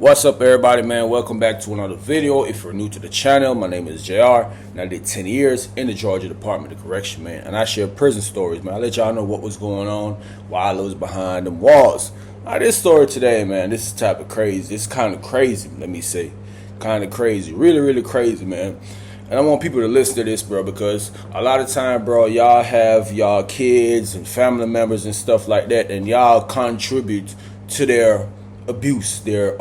What's up, everybody, man? Welcome back to another video. If you're new to the channel, my name is JR, and I did 10 years in the Georgia Department of Correction, man. And I share prison stories, man. I let y'all know what was going on while I was behind them walls. Now, this story today, man, this is type of crazy. It's kind of crazy, let me say. Kind of crazy. Really, really crazy, man. And I want people to listen to this, bro, because a lot of time, bro, y'all have y'all kids and family members and stuff like that, and y'all contribute to their abuse, their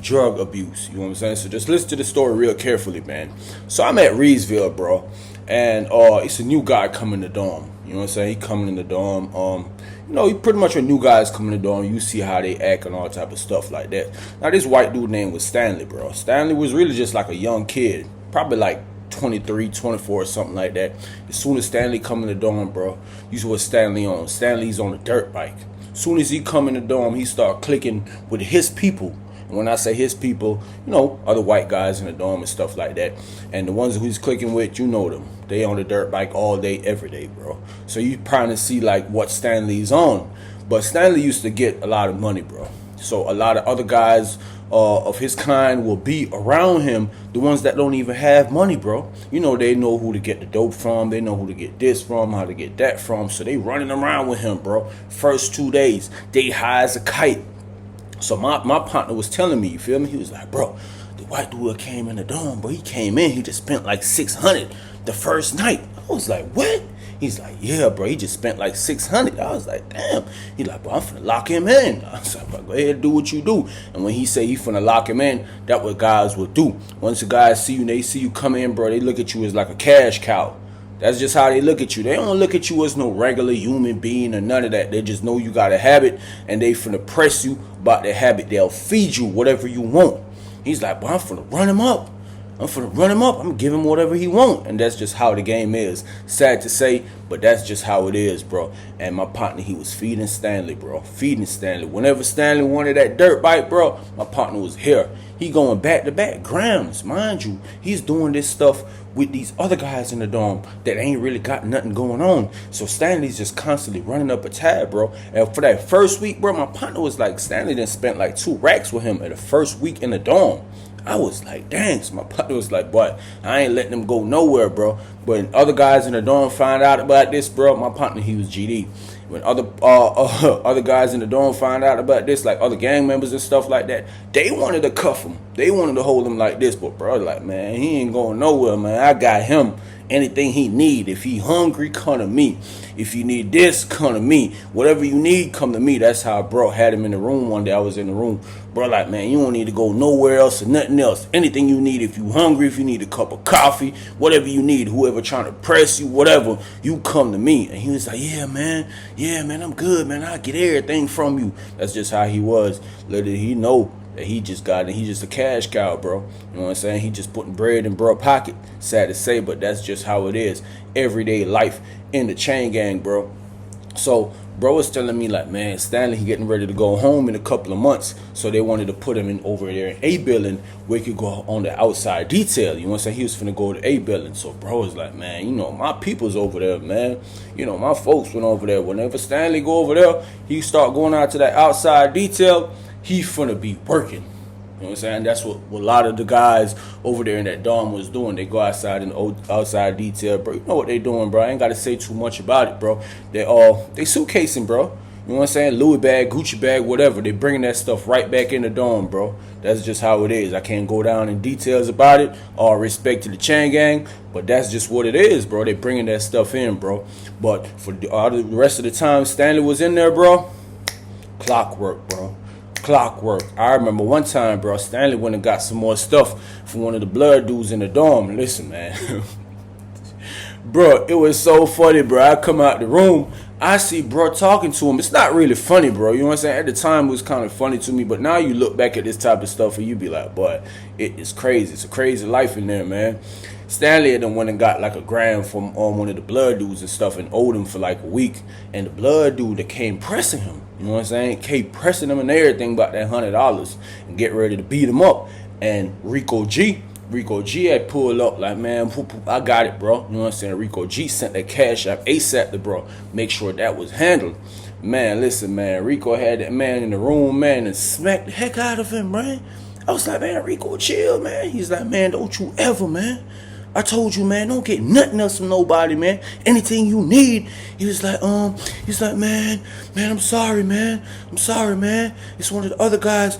drug abuse. You know what I'm saying? So just listen to the story real carefully, man. So I'm at Reedsville, bro, and it's a new guy coming to dorm. You know what I'm saying? He coming in the dorm. He pretty much when new guys come in the dorm, you see how they act and all type of stuff like that. Now this white dude name was Stanley, bro. Stanley was really just like a young kid, probably like 23, 24 or something like that. As soon as Stanley come in the dorm, bro, you see what Stanley on. Stanley's on a dirt bike. Soon as he come in the dorm, he start clicking with his people. And when I say his people, other white guys in the dorm and stuff like that. And the ones who he's clicking with, you know them. They on the dirt bike all day, every day, bro. So you trying to see like what Stanley's on. But Stanley used to get a lot of money, bro. So a lot of other guys of his kind will be around him, the ones that don't even have money, bro. They know who to get the dope from, they know who to get this from, how to get that from, so they running around with him, bro. First 2 days, they high as a kite. So my partner was telling me, you feel me? He was like, bro, the white dude came in the dorm, but he came in, he just spent like 600 the first night. I was like, what? He's like, yeah, bro, he just spent like 600. I was like, damn. He's like, bro, I'm finna lock him in. I was like, bro, go ahead and do what you do. And when he say he finna lock him in, that's what guys will do. Once the guys see you and they see you come in, bro, they look at you as like a cash cow. That's just how they look at you. They don't look at you as no regular human being or none of that. They just know you got a habit and they finna press you about that habit. They'll feed you whatever you want. He's like, bro, I'm finna run him up. I'm gonna give him whatever he want. And that's just how the game is. Sad to say, but that's just how it is, bro. And my partner, he was feeding Stanley, bro. Feeding Stanley. Whenever Stanley wanted that dirt bike, bro, my partner was here. He going back to back grams, mind you. He's doing this stuff with these other guys in the dorm that ain't really got nothing going on. So Stanley's just constantly running up a tab, bro. And for that first week, bro, my partner was like, Stanley done spent like 2 racks with him at the first week in the dorm. I was like, dang. So my partner was like, boy, I ain't letting them go nowhere, bro. But other guys in the dorm find out about this, bro. My partner, he was GD. When other guys in the dorm find out about this, like other gang members and stuff like that, they wanted to cuff him. They wanted to hold him like this. But bro, like, man, he ain't going nowhere, man. I got him. Anything he need. If he hungry, come to me. If you need this, come to me. Whatever you need, come to me. That's how bro had him in the room one day. I was in the room. Bro, like, man, you don't need to go nowhere else or nothing else. Anything you need, if you hungry, if you need a cup of coffee, whatever you need, whoever trying to press you, whatever, you come to me. And he was like, yeah, man, I'm good, man. I get everything from you. That's just how he was. Little did he know that he just a cash cow, bro. You know what I'm saying? He just putting bread in bro pocket. Sad to say, but that's just how it is. Everyday life in the chain gang, bro. So bro was telling me like, man, Stanley, he getting ready to go home in a couple of months. So they wanted to put him in over there in A building where he could go on the outside detail. You know what I'm saying? He was finna go to A building. So bro was like, man, my people's over there, man. My folks went over there. Whenever Stanley go over there, he start going out to that outside detail. He finna be working. You know what I'm saying? That's what a lot of the guys over there in that dorm was doing. They go outside in the outside detail, bro. You know what they doing, bro. I ain't got to say too much about it, bro. They suitcasing, bro. You know what I'm saying? Louis bag, Gucci bag, whatever. They bringing that stuff right back in the dorm, bro. That's just how it is. I can't go down in details about it. All respect to the chain gang, but that's just what it is, bro. They bringing that stuff in, bro. But for the rest of the time Stanley was in there, bro, clockwork, bro. Clockwork. I remember one time, bro, Stanley went and got some more stuff from one of the blood dudes in the dorm. Listen, man. Bro, it was so funny, bro. I come out the room, I see bro talking to him. It's not really funny, bro. You know what I'm saying? At the time, it was kind of funny to me. But now you look back at this type of stuff and you be like, boy, it is crazy. It's a crazy life in there, man. Stanley had went and got like a gram from one of the blood dudes and stuff and owed him for like a week. And the blood dude that came pressing him, you know what I'm saying? Kept pressing him and everything about that $100 and get ready to beat him up. And Rico G had pulled up like, man, I got it, bro. You know what I'm saying? Rico G sent that cash out ASAP to bro. Make sure that was handled. Man, listen, man. Rico had that man in the room, man, and smacked the heck out of him, man. I was like, man, Rico, chill, man. He's like, man, don't you ever, man. I told you, man, don't get nothing else from nobody, man. Anything you need. He's like, man, I'm sorry, man. I'm sorry, man. It's one of the other guys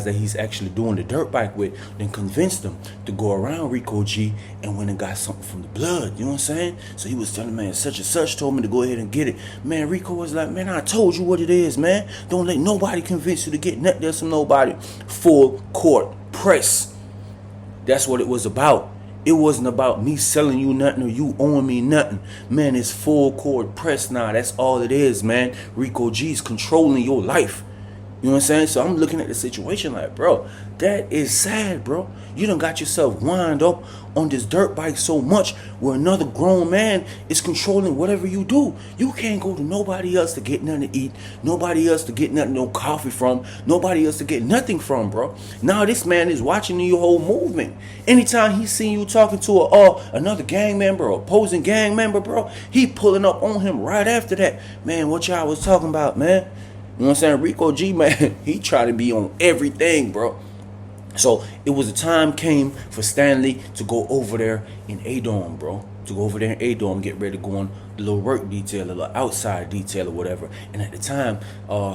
that he's actually doing the dirt bike with, then convinced him to go around Rico G and went and got something from the blood. You know what I'm saying? So he was telling, man, such and such told me to go ahead and get it. Man, Rico was like, man, I told you what it is, man. Don't let nobody convince you to get nothing else from nobody. Full court press. That's what it was about. It wasn't about me selling you nothing or you owing me nothing. Man, it's full court press now. That's all it is, man. Rico G's controlling your life. You know what I'm saying? So I'm looking at the situation like, bro, that is sad, bro. You done got yourself wound up on this dirt bike so much where another grown man is controlling whatever you do. You can't go to nobody else to get nothing to eat, nobody else to get nothing, no coffee from, nobody else to get nothing from, bro. Now this man is watching your whole movement. Anytime he seen you talking to another gang member or opposing gang member, bro, he pulling up on him right after that. Man, what y'all was talking about, man? You know what I'm saying? Rico G, man, he tried to be on everything, bro. So it was a time came for Stanley to go over there in A-Dorm, bro. To go over there in A-Dorm, get ready to go on the little work detail, a little outside detail or whatever. And at the time,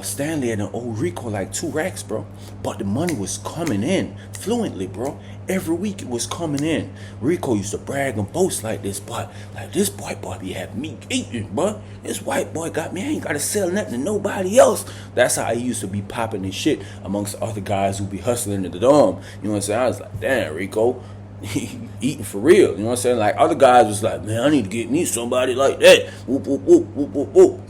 Stanley had an old Rico like 2 racks, bro. But the money was coming in fluently, bro. Every week it was coming in. Rico used to brag and boast like this, but like this white boy be having me eating, bro. This white boy got me. I ain't got to sell nothing to nobody else. That's how he used to be popping his shit amongst the other guys who be hustling in the dorm. You know what I'm saying? I was like, damn, Rico. Eating for real, you know what I'm saying? Like other guys was like, man, I need to get me somebody like that. Whoop, whoop, whoop, whoop, whoop, whoop.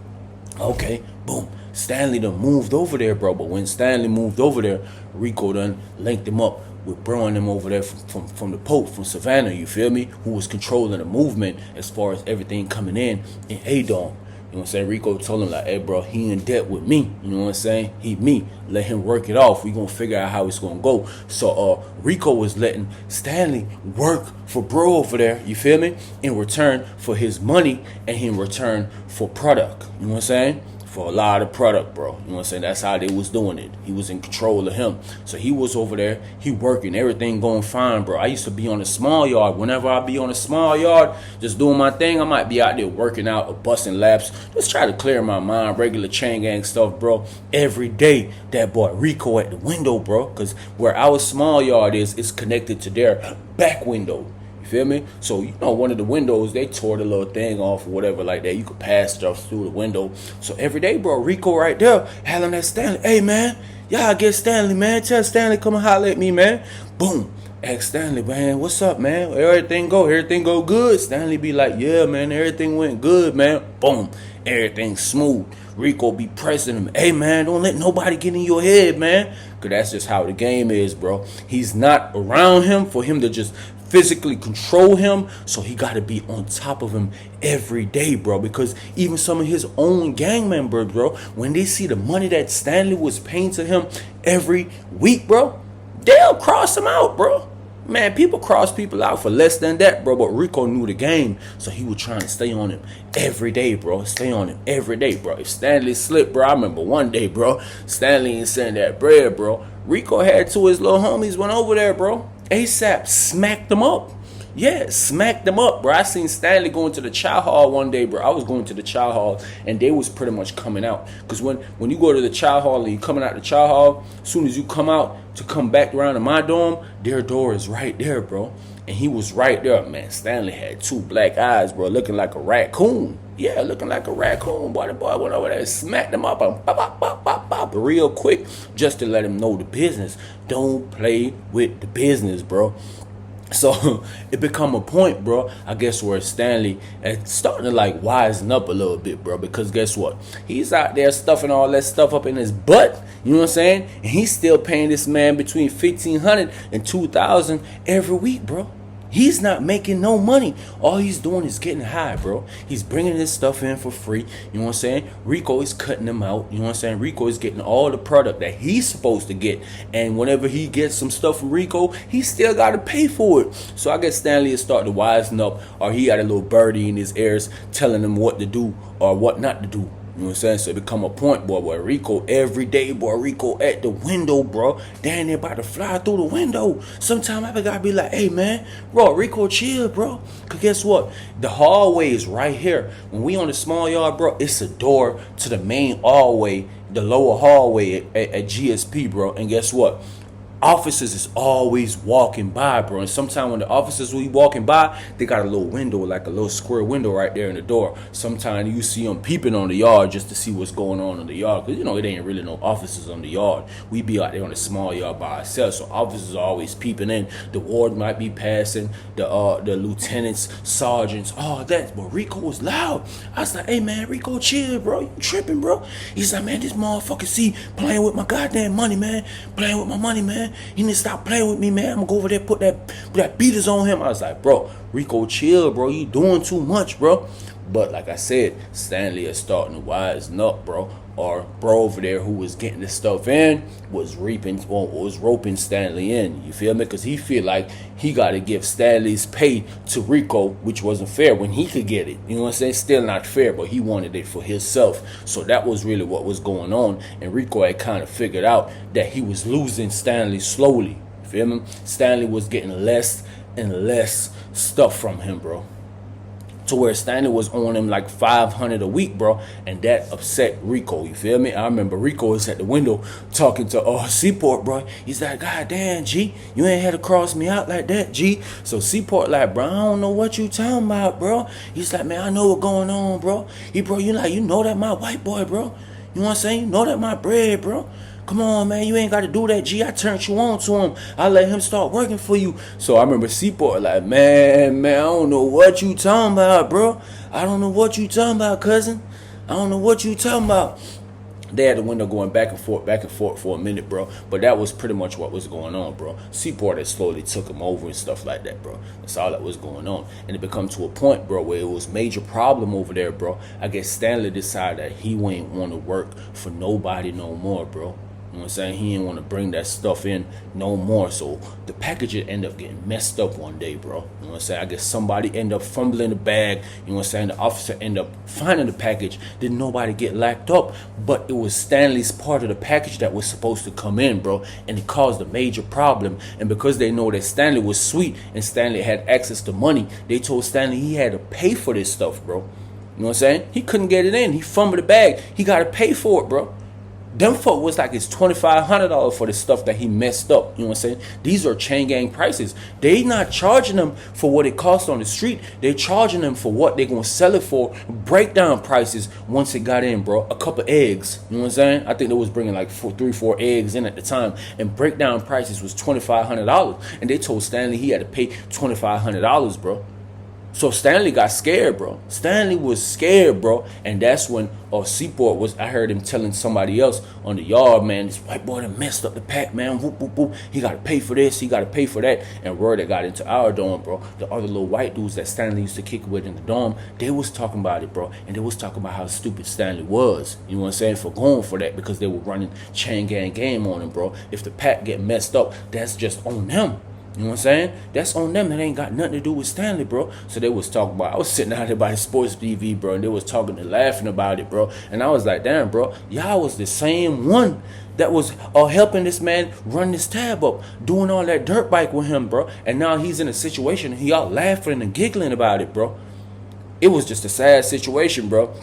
Okay, boom. Stanley done moved over there, bro. But when Stanley moved over there, Rico done linked him up with bro and them over there from the Pope, from Savannah, you feel me? Who was controlling the movement as far as everything coming in A-Dorm. You know what I'm saying? Rico told him like, hey, bro, he in debt with me. You know what I'm saying? He me. Let him work it off. We gonna figure out how it's gonna go. So Rico was letting Stanley work for bro over there. You feel me? In return for his money and in return for product. You know what I'm saying? For a lot of product, bro. You know what I'm saying? That's how they was doing it. He was in control of him. So he was over there. He working. Everything going fine, bro. I used to be on a small yard. Whenever I be on a small yard, just doing my thing, I might be out there working out or busting laps. Just try to clear my mind. Regular chain gang stuff, bro. Every day, that boy Rico at the window, bro. Because where our small yard is, it's connected to their back window. Feel me? So, you know, one of the windows, they tore the little thing off or whatever like that. You could pass stuff through the window. So every day, bro, Rico right there, hollering at Stanley. Hey, man, y'all get Stanley, man. Tell Stanley, come and holler at me, man. Boom. Ask Stanley, man, what's up, man? Everything go good? Stanley be like, yeah, man, everything went good, man. Boom. Everything smooth. Rico be pressing him. Hey, man, don't let nobody get in your head, man. Because that's just how the game is, bro. He's not around him for him to just physically control him, so he got to be on top of him every day, bro, because even some of his own gang members, bro, when they see the money that Stanley was paying to him every week, bro, they'll cross him out, bro. Man, people cross people out for less than that, bro, but Rico knew the game, so he was trying to stay on him every day, bro. Stay on him every day, bro. If Stanley slipped, bro, I remember one day, bro, Stanley ain't sending that bread, bro. Rico had 2 of his little homies went over there, bro. ASAP smacked them up. Yeah, smacked them up, bro. I seen Stanley going to the chow hall one day, bro. I was going to the chow hall, and they was pretty much coming out. Because when you go to the chow hall and you coming out the chow hall, as soon as you come out to come back around to my dorm, their door is right there, bro. And he was right there, man. Stanley had 2 black eyes, bro, looking like a raccoon. Yeah, looking like a raccoon. Boy, the boy went over there and smacked him up and pop, pop, pop, pop, real quick, just to let him know the business. Don't play with the business, bro. So it become a point, bro, I guess, where Stanley is starting to like wisen up a little bit, bro, because guess what? He's out there stuffing all that stuff up in his butt, you know what I'm saying? And he's still paying this man between $1,500 and $2,000 every week, bro. He's not making no money. All he's doing is getting high, bro. He's bringing this stuff in for free. You know what I'm saying? Rico is cutting them out. You know what I'm saying? Rico is getting all the product that he's supposed to get. And whenever he gets some stuff from Rico, he still got to pay for it. So I guess Stanley is starting to wisen up, or he got a little birdie in his ears telling him what to do or what not to do. You know what I'm saying? So it become a point, boy, Rico every day, boy, Rico at the window, bro. Damn, they about to fly through the window. Sometime I gotta be like, hey, man, bro, Rico, chill, bro. Because guess what? The hallway is right here. When we on the small yard, bro, it's a door to the main hallway, the lower hallway at GSP, bro. And guess what? Officers is always walking by, bro. And sometimes when the officers will be walking by, they got a little window, like a little square window right there in the door. Sometimes you see them peeping on the yard just to see what's going on in the yard. Because, you know, it ain't really no officers on the yard. We be out there on the small yard by ourselves. So officers are always peeping in. The ward might be passing. The lieutenants, sergeants, all that. But Rico was loud. I was like, hey, man, Rico, chill, bro. You tripping, bro? He's like, man, this motherfucker see playing with my goddamn money, man. Playing with my money, man. He need to stop playing with me, man. I'm gonna go over there, put that beaters on him. I was like, bro, Rico, chill, bro. You doing too much, bro. But like I said, Stanley is starting to wisen up, bro. Or bro over there who was getting this stuff in was roping Stanley in. You feel me? Because he feel like he got to give Stanley's pay to Rico, which wasn't fair when he could get it. You know what I'm saying? Still not fair, but he wanted it for himself. So that was really what was going on. And Rico had kind of figured out that he was losing Stanley slowly. You feel me? Stanley was getting less and less stuff from him, bro. To where Stanley was on him like $500 a week, bro, and that upset Rico. You feel me? I remember Rico was at the window talking to Seaport, bro. He's like, God damn, G, you ain't had to cross me out like that, G. So Seaport like, bro, I don't know what you talking about, bro. He's like, man, I know what going on, bro. Bro, you know that my white boy, bro. You know what I'm saying? You know that my bread, bro. Come on, man, you ain't got to do that, G. I turned you on to him. I let him start working for you. So I remember Seaport like, man, I don't know what you talking about, bro. I don't know what you talking about, cousin. I don't know what you talking about. They had the window going back and forth for a minute, bro. But that was pretty much what was going on, bro. Seaport had slowly took him over and stuff like that, bro. That's all that was going on. And it become to a point, bro, where it was major problem over there, bro. I guess Stanley decided that he ain't want to work for nobody no more, bro. You know what I'm saying? He didn't want to bring that stuff in no more. So the package ended up getting messed up one day, bro. You know what I'm saying? I guess somebody ended up fumbling the bag. You know what I'm saying? The officer ended up finding the package. Didn't nobody get locked up. But it was Stanley's part of the package that was supposed to come in, bro. And it caused a major problem. And because they know that Stanley was sweet and Stanley had access to money, they told Stanley he had to pay for this stuff, bro. You know what I'm saying? He couldn't get it in. He fumbled the bag. He got to pay for it, bro. Them folk was like it's $2,500 for the stuff that he messed up. You know what I'm saying? These are chain gang prices. They not charging them for what it costs on the street. They charging them for what they gonna sell it for. Breakdown prices once it got in, bro. A couple eggs. You know what I'm saying? I think they was bringing like 4 eggs in at the time. And breakdown prices was $2,500. And they told Stanley he had to pay $2,500, bro. So Stanley got scared, bro. Stanley was scared, bro. And that's when Seaport was, I heard him telling somebody else on the yard, man, this white boy done messed up the pack, man. Whoop, whoop, whoop. He got to pay for this. He got to pay for that. And word that got into our dorm, bro. The other little white dudes that Stanley used to kick with in the dorm, they was talking about it, bro. And they was talking about how stupid Stanley was. You know what I'm saying? For going for that because they were running chain gang game on him, bro. If the pack get messed up, that's just on them. You know what I'm saying? That's on them. That ain't got nothing to do with Stanley, bro. So they was talking about, I was sitting out there by the sports TV, bro, and they was talking and laughing about it, bro. And I was like, damn, bro, y'all was the same one that was helping this man run this tab up, doing all that dirt bike with him, bro. And now he's in a situation and he all laughing and giggling about it, bro. It was just a sad situation, bro.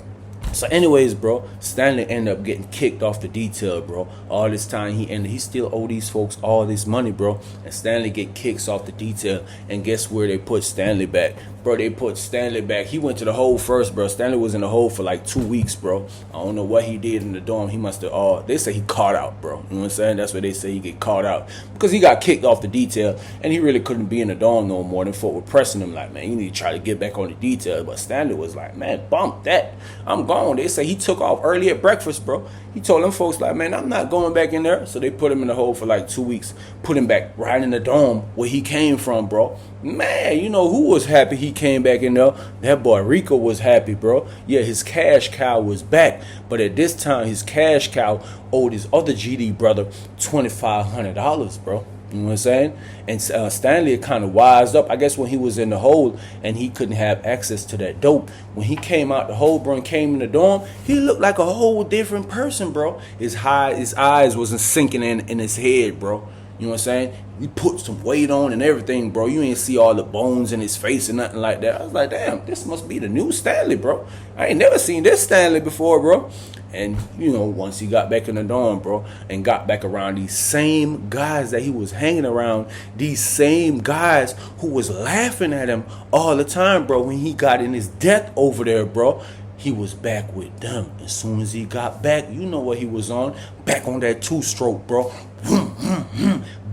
So anyways, bro, Stanley ended up getting kicked off the detail, bro. All this time he still owe these folks all this money, bro. And Stanley get kicks off the detail. And guess where they put Stanley back? Bro, they put Stanley back. He went to the hole first, bro. Stanley was in the hole for like 2 weeks, bro. I don't know what he did in the dorm. He must have, they say he caught out, bro. You know what I'm saying? That's what they say, he get caught out. Because he got kicked off the detail, and he really couldn't be in the dorm no more. Them folk were pressing him like, man, you need to try to get back on the detail. But Stanley was like, man, bump that. I'm gone. They say he took off early at breakfast, bro. He told them folks like, man, I'm not going back in there. So they put him in the hole for like 2 weeks. Put him back right in the dorm where he came from, bro. Man, you know who was happy he came back in there? That boy Rico was happy, bro. Yeah, his cash cow was back. But at this time, his cash cow owed his other GD brother $2,500, bro. You know what I'm saying? And Stanley kind of wised up, I guess, when he was in the hole and he couldn't have access to that dope. When he came out the hole, bro, and came in the dorm, he looked like a whole different person, bro. His eyes wasn't sinking in his head, bro. You know what I'm saying? He put some weight on and everything, bro. You ain't see all the bones in his face and nothing like that. I was like, damn, this must be the new Stanley, bro. I ain't never seen this Stanley before, bro. And, you know, once he got back in the dorm, bro, and got back around these same guys that he was hanging around, these same guys who was laughing at him all the time, bro, when he got in his death over there, bro, he was back with them. As soon as he got back, you know what he was on. Back on that two-stroke, bro.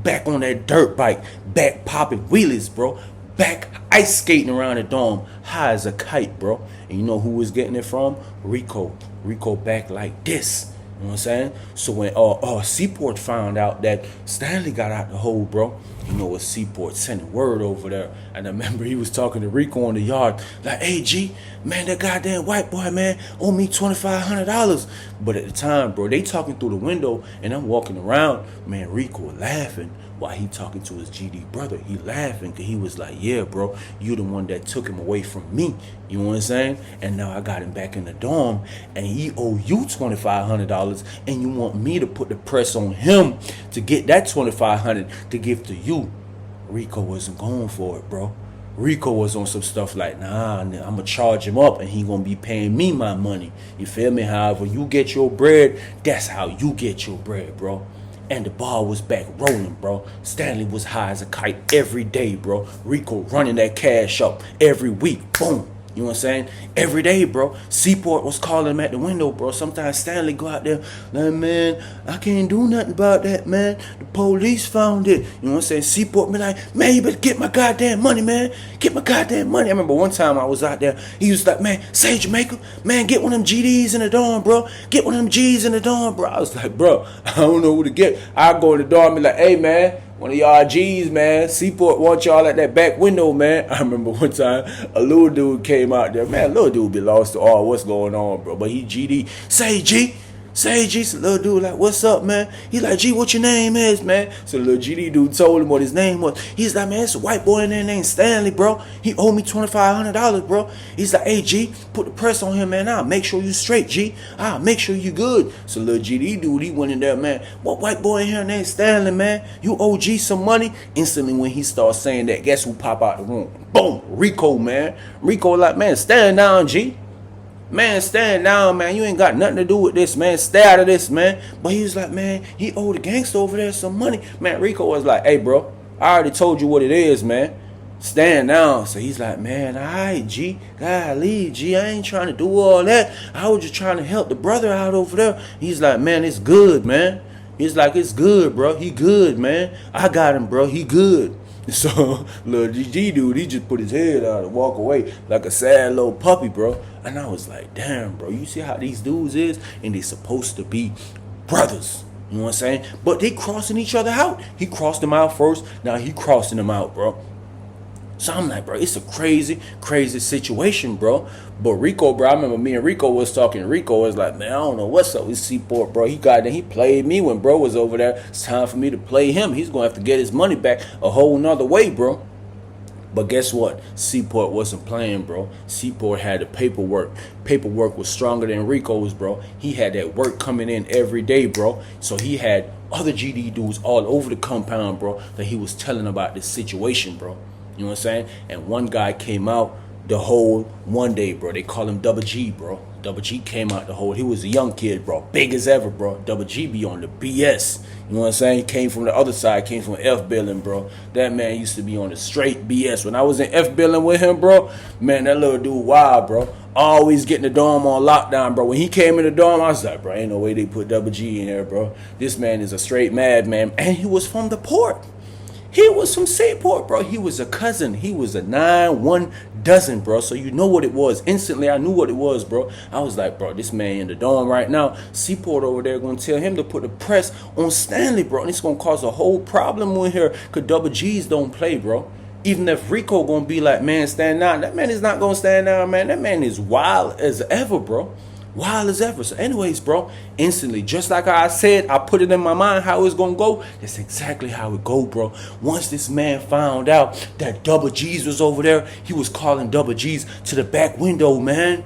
Back on that dirt bike. Back popping wheelies, bro. Back ice skating around the dorm. High as a kite, bro. And you know who was getting it from? Rico. Rico back like this. You know what I'm saying? So when Seaport found out that Stanley got out the hole, bro, you know what, Seaport sending word over there. And I remember he was talking to Rico on the yard, like, hey, G, man, that goddamn white boy, man, owe me $2,500. But at the time, bro, they talking through the window, and I'm walking around, man, Rico laughing while he talking to his GD brother. He laughing because he was like, yeah, bro, you the one that took him away from me. You know what I'm saying? And now I got him back in the dorm, and he owe you $2,500, and you want me to put the press on him to get that $2,500 to give to you. Rico wasn't going for it, bro. Rico was on some stuff like, nah, I'm going to charge him up and he going to be paying me my money. You feel me? However you get your bread, that's how you get your bread, bro. And the ball was back rolling, bro. Stanley was high as a kite every day, bro. Rico running that cash up every week. Boom. You know what I'm saying? Every day, bro. Seaport was calling him at the window, bro. Sometimes Stanley go out there, like, man, I can't do nothing about that, man. The police found it. You know what I'm saying? Seaport be like, man, you better get my goddamn money, man. Get my goddamn money. I remember one time I was out there, he was like, man, say Jamaica, man, get one of them GDs in the dorm, bro. Get one of them G's in the dorm, bro. I was like, bro, I don't know who to get. I go in the dorm and be like, hey, man, one of y'all G's, man. Seaport want y'all at that back window, man. I remember one time a little dude came out there. Man, little dude be lost to all what's going on, bro. But he GD. Say G. Say G. So little dude like, what's up, man? He like, G, what your name is, man? So the little GD dude told him what his name was. He's like, man, it's a white boy in there named Stanley, bro. He owe me $2,500, bro. He's like, hey, G, put the press on him, man. I'll make sure you straight, G. I'll make sure you good. So little GD dude, he went in there, man. What white boy in here named Stanley, man? You owe G some money? Instantly when he starts saying that, guess who pop out the room? Boom, Rico, man. Rico like, man, stand down, G. Man, stand down, man. You ain't got nothing to do with this, man. Stay out of this, man. But he was like, man, he owed the gangster over there some money. Man, Rico was like, hey, bro, I already told you what it is, man. Stand down. So he's like, man, all right, G. Golly, G, I ain't trying to do all that. I was just trying to help the brother out over there. He's like, man, it's good, man. He's like, it's good, bro. He good, man. I got him, bro. He good. So little G dude, he just put his head out and walk away like a sad little puppy, bro. And I was like, damn, bro, you see how these dudes is? And they supposed to be brothers. You know what I'm saying? But they crossing each other out. He crossed them out first. Now he crossing them out, bro. So I'm like, bro, it's a crazy, crazy situation, bro. But Rico, bro, I remember me and Rico was talking. Rico was like, man, I don't know what's up with Seaport, bro. He played me when bro was over there. It's time for me to play him. He's going to have to get his money back a whole nother way, bro. But guess what? Seaport wasn't playing, bro. Seaport had the paperwork. Paperwork was stronger than Rico's, bro. He had that work coming in every day, bro. So he had other GD dudes all over the compound, bro, that he was telling about this situation, bro. You know what I'm saying? And one guy came out the hole one day, bro. They call him Double G, bro. Double G came out the hole. He was a young kid, bro. Big as ever, bro. Double G be on the BS. You know what I'm saying? He came from the other side. Came from F billing, bro. That man used to be on the straight BS. When I was in F billing with him, bro, man, that little dude wild, bro. Always getting the dorm on lockdown, bro. When he came in the dorm, I was like, bro, ain't no way they put Double G in there, bro. This man is a straight madman. And he was from the port. He was from Seaport, bro. He was a cousin. He was a 9-1 dozen, bro. So you know what it was. Instantly, I knew what it was, bro. I was like, bro, this man in the dorm right now. Seaport over there going to tell him to put the press on Stanley, bro. And it's going to cause a whole problem with here because Double G's don't play, bro. Even if Rico going to be like, man, stand down. That man is not going to stand down, man. That man is wild as ever, bro. Wild as ever. So anyways, bro, instantly, just like I said, I put it in my mind how it's gonna go. That's exactly how it go, bro. Once this man found out that Double G's was over there, he was calling Double G's to the back window, man.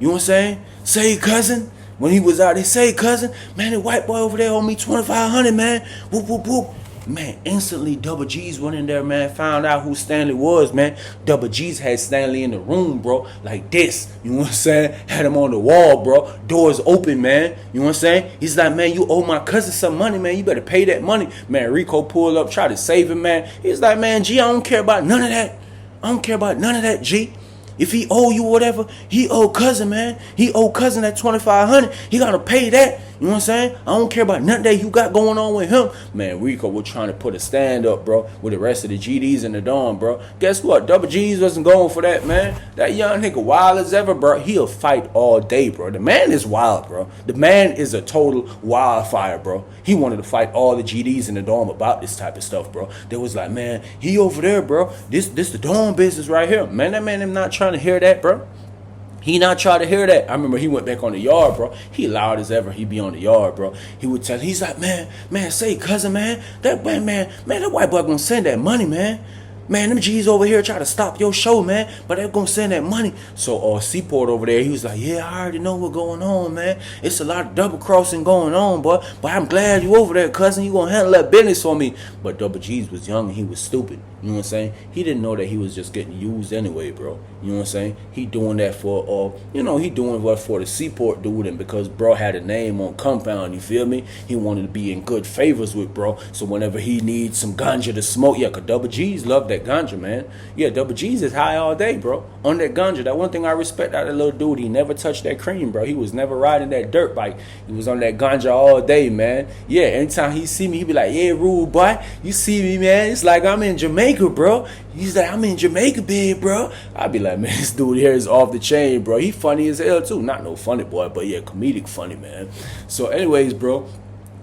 You know what I'm saying? Say, cousin. When he was out there, say, cousin, man, the white boy over there owed me $2,500, man. Whoop, whoop, whoop. Man, instantly, Double G's went in there, man, found out who Stanley was, man. Double G's had Stanley in the room, bro, like this. You know what I'm saying? Had him on the wall, bro. Doors open, man. You know what I'm saying? He's like, man, you owe my cousin some money, man. You better pay that money. Man, Rico pulled up, tried to save him, man. He's like, man, G, I don't care about none of that. I don't care about none of that, G. If he owe you whatever, he owe cousin, man. He owe cousin that $2,500. He gotta pay that. You know what I'm saying? I don't care about nothing that you got going on with him. Man, Rico was trying to put a stand up, bro, with the rest of the GDs in the dorm, bro. Guess what? Double G's wasn't going for that, man. That young nigga wild as ever, bro. He'll fight all day, bro. The man is wild, bro. The man is a total wildfire, bro. He wanted to fight all the GDs in the dorm about this type of stuff, bro. They was like, man, he over there, bro. This the dorm business right here. Man, that man, I'm not trying to hear that, bro. He not try to hear that. I remember he went back on the yard, bro. He loud as ever. He be on the yard, bro. He would tell. He's like, man, say, cousin, man, that white boy gonna send that money, man. Man, them G's over here try to stop your show, man, but they're gonna send that money. So Seaport over there, he was like, yeah, I already know what's going on, man. It's a lot of double crossing going on, boy. But I'm glad you over there, cousin. You gonna handle that business for me. But Double G's was young and he was stupid. You know what I'm saying? He didn't know that he was just getting used anyway, bro. You know what I'm saying? He doing that for, he doing what for the Seaport dude, and because bro had a name on compound, you feel me? He wanted to be in good favors with bro. So whenever he needs some ganja to smoke, yeah, cause Double G's love that ganja, man. Yeah, Double G's is high all day, bro. On that ganja. That one thing I respect out of that little dude, he never touched that cream, bro. He was never riding that dirt bike. He was on that ganja all day, man. Yeah, anytime he see me, he be like, yeah, rude boy. You see me, man? It's like I'm in Jamaica, bro. He's like, I'm in Jamaica, big, bro. I be like, man, this dude here is off the chain, bro. He funny as hell, too. Not no funny boy, but yeah, comedic funny, man. So anyways, bro,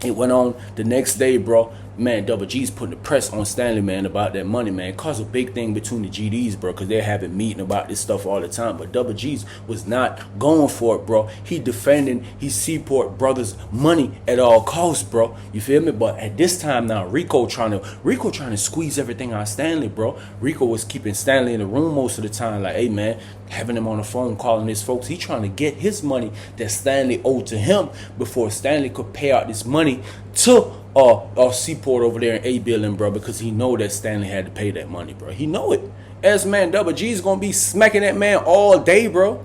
it went on the next day, bro. Man, Double G's putting the press on Stanley, man, about that money, man. It caused a big thing between the GDs, bro, because they're having meeting about this stuff all the time. But Double G's was not going for it, bro. He defending his Seaport brothers' money at all costs, bro. You feel me? But at this time now, Rico trying to squeeze everything out of Stanley, bro. Rico was keeping Stanley in the room most of the time, like, hey, man, having him on the phone, calling his folks. He trying to get his money that Stanley owed to him before Stanley could pay out this money to Seaport over there in A Building, bro, because he know that Stanley had to pay that money, bro. He know it. As man, Double G's gonna be smacking that man all day, bro.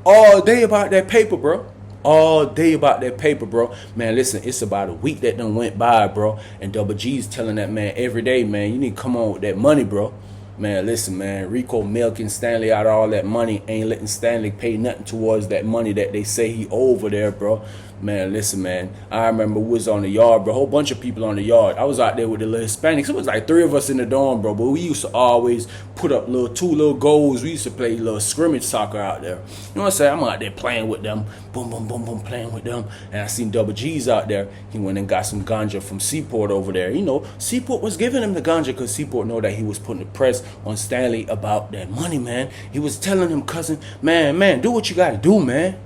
All day about that paper, bro. All day about that paper, bro. Man, listen, it's about a week that done went by, bro. And Double G's telling that man every day, man, you need to come on with that money, bro. Man, listen, man, Rico milking Stanley out of all that money, ain't letting Stanley pay nothing towards that money that they say he over there, bro. Man, listen, man, I remember we was on the yard, bro, a whole bunch of people on the yard. I was out there with the little Hispanics. It was like 3 of us in the dorm, bro, but we used to always put up two little goals. We used to play little scrimmage soccer out there. You know what I'm saying? I'm out there playing with them, boom, boom, boom, boom, playing with them. And I seen Double G's out there. He went and got some ganja from Seaport over there. You know, Seaport was giving him the ganja because Seaport know that he was putting the press on Stanley about that money, man. He was telling him, cousin, man, do what you got to do, man.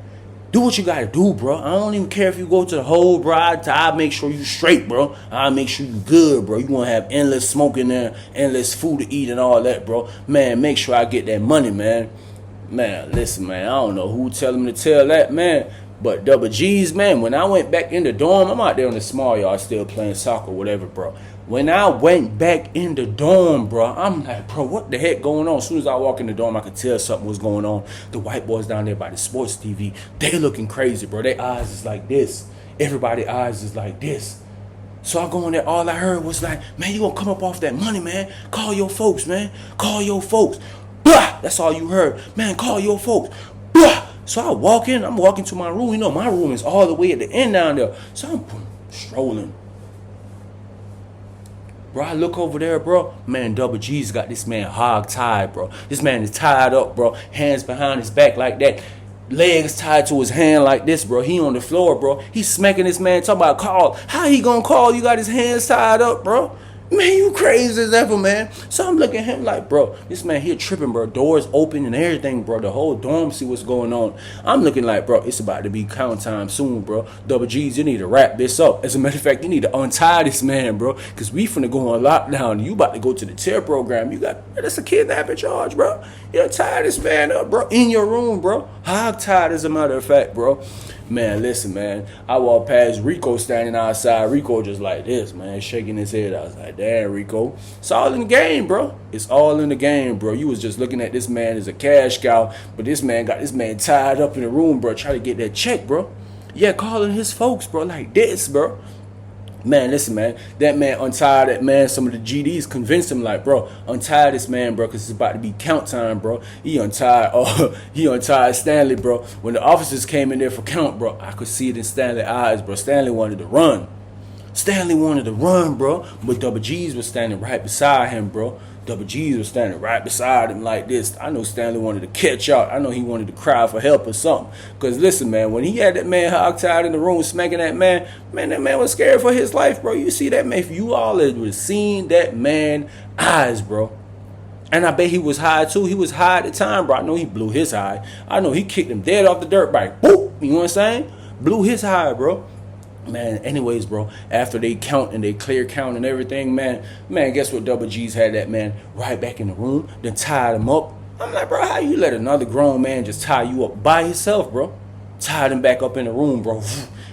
Do what you got to do, bro. I don't even care if you go to the hole, bro. I'll make sure you straight, bro. I'll make sure you good, bro. You want to have endless smoke in there, endless food to eat and all that, bro. Man, make sure I get that money, man. Man, listen, man, I don't know who tell him to tell that, man. But Double G's, man, when I went back in the dorm, I'm out there in the small yard still playing soccer, whatever, bro. When I went back in the dorm, bro, I'm like, bro, what the heck going on? As soon as I walk in the dorm, I could tell something was going on. The white boys down there by the sports TV, they looking crazy, bro. Their eyes is like this. Everybody's eyes is like this. So I go in there, all I heard was like, man, you gonna come up off that money, man. Call your folks, man. Call your folks. Blah! That's all you heard. Man, call your folks. Blah! So I walk in, I'm walking to my room. You know, my room is all the way at the end down there. So I'm strolling. Bro, I look over there, bro. Man, Double G's got this man hog tied, bro. This man is tied up, bro. Hands behind his back like that. Legs tied to his hand like this, bro. He on the floor, bro. He's smacking this man, talking about call. How he gonna call? You got his hands tied up, bro. Man, you crazy as ever, man. So I'm looking at him like, bro, this man here tripping, bro. Doors open and everything, bro. The whole dorm see what's going on. I'm looking like, bro, it's about to be count time soon, bro. Double G's, you need to wrap this up. As a matter of fact, you need to untie this man, bro. Because we finna go on lockdown. You about to go to the TIR program. You got, that's a kidnapping charge, bro. You tie this man up, bro, in your room, bro. Hog tied, as a matter of fact, bro. Man, listen, man. I walked past Rico standing outside. Rico just like this, man, shaking his head. I was like, damn, Rico. It's all in the game, bro. It's all in the game, bro. You was just looking at this man as a cash cow, but this man got this man tied up in the room, bro, trying to get that check, bro. Yeah, calling his folks, bro, like this, bro. Man, listen, man. That man untied that man. Some of the GDs convinced him, like, bro, untie this man, bro, because it's about to be count time, bro. He untied Stanley, bro. When the officers came in there for count, bro, I could see it in Stanley's eyes, bro. Stanley wanted to run. Stanley wanted to run, bro. But Double G's was standing right beside him, bro. Double G's was standing right beside him like this. I know Stanley wanted to catch out. I know he wanted to cry for help or something. Because listen, man, when he had that man hog-tied in the room smacking that man was scared for his life, bro. You see that man, if you all had seen that man eyes, bro. And I bet he was high too. He was high at the time, bro. I know he blew his high. I know he kicked him dead off the dirt bike. Boop! You know what I'm saying? Blew his high, bro. Man, anyways, bro, after they count and they clear count and everything, man, guess what? Double G's had that man right back in the room, then tied him up. I'm like, bro, how you let another grown man just tie you up by himself, bro? Tied him back up in the room, bro.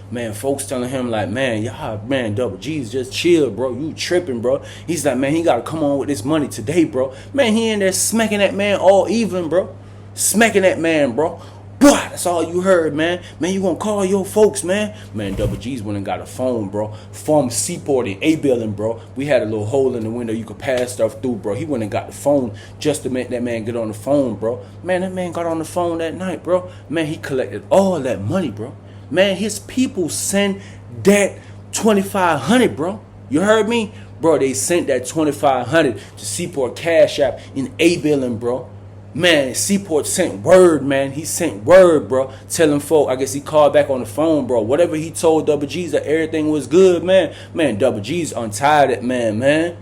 Man, folks telling him like, man, Double G's just chill, bro. You tripping, bro. He's like, man, he got to come on with this money today, bro. Man, he in there smacking that man all evening, bro. Smacking that man, bro. That's all you heard, man. Man, you gonna call your folks, man. Man, Double G's went and got a phone, bro. From Seaport and A-Building, bro. We had a little hole in the window you could pass stuff through, bro. He went and got the phone just to make that man get on the phone, bro. Man, that man got on the phone that night, bro. Man, he collected all that money, bro. Man, his people sent that $2,500, bro. You heard me? Bro, they sent that $2,500 to Seaport Cash App in A-Building, bro. Man, Seaport sent word, man. He sent word, bro. Telling folk, I guess he called back on the phone, bro. Whatever he told Double G's that everything was good, man. Man, Double G's untied that man, man.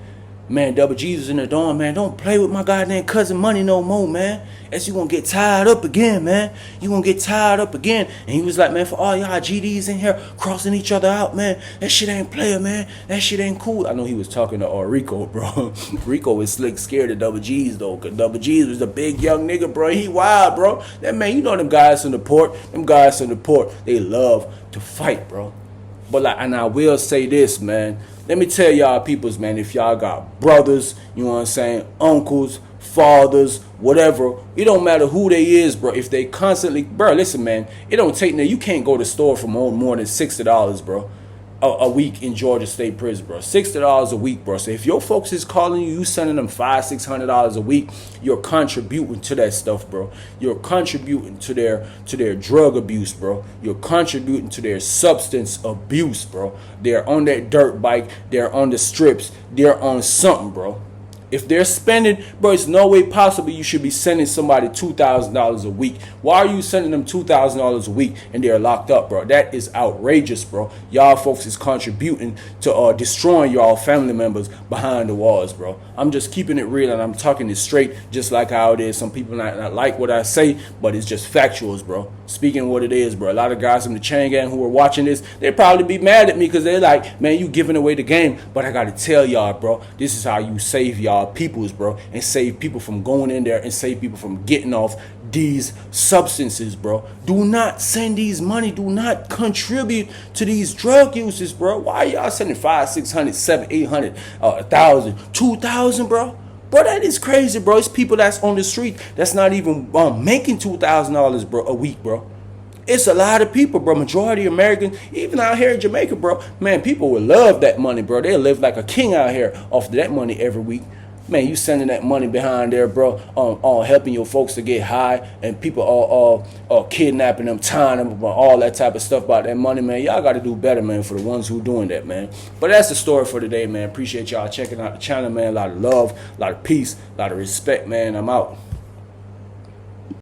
Man, Double G's was in the dorm, man. Don't play with my goddamn cousin money no more, man. Else you gonna get tied up again, man. You gonna get tied up again. And he was like, man, for all y'all GDs in here crossing each other out, man, that shit ain't player, man. That shit ain't cool. I know he was talking to Rico, bro. Rico was slick scared of Double G's, though, because Double G's was a big young nigga, bro. He wild, bro. That man, you know them guys in the port. Them guys in the port, they love to fight, bro. But like, and I will say this, man. Let me tell y'all peoples, man, if y'all got brothers, you know what I'm saying, uncles, fathers, whatever, it don't matter who they is, bro. If they constantly, bro, listen, man, it don't take, you can't go to the store for more than $60, bro, a week in Georgia State Prison, bro. $60 a week, bro. So if your folks is calling you, you sending them $500-$600 a week, you're contributing to that stuff, bro. You're contributing to their drug abuse, bro. You're contributing to their substance abuse, bro. They're on that dirt bike, they're on the strips, they're on something, bro. If they're spending, bro, it's no way possible you should be sending somebody $2,000 a week. Why are you sending them $2,000 a week and they're locked up, bro? That is outrageous, bro. Y'all folks is contributing to destroying y'all family members behind the walls, bro. I'm just keeping it real and I'm talking it straight, just like how it is. Some people not like what I say, but it's just factuals, bro. Speaking what it is, bro. A lot of guys from the chain gang who are watching this, they probably be mad at me because they're like, man, you giving away the game. But I got to tell y'all, bro, this is how you save y'all peoples, bro, and save people from going in there and save people from getting off these substances, bro. Do not send these money. Do not contribute to these drug uses, bro. Why y'all sending $500, $600, $700, $800, $1,000, $2,000, bro? Bro, that is crazy, bro. It's people that's on the street that's not even making $2,000, bro, a week, bro. It's a lot of people, bro. Majority Americans, even out here in Jamaica, bro. Man, people would love that money, bro. They'll live like a king out here off of that money every week. Man, you sending that money behind there, bro, helping your folks to get high, and people all kidnapping them, tying them, all that type of stuff about that money, man. Y'all got to do better, man, for the ones who doing that, man. But that's the story for today, man. Appreciate y'all checking out the channel, man. A lot of love, a lot of peace, a lot of respect, man. I'm out.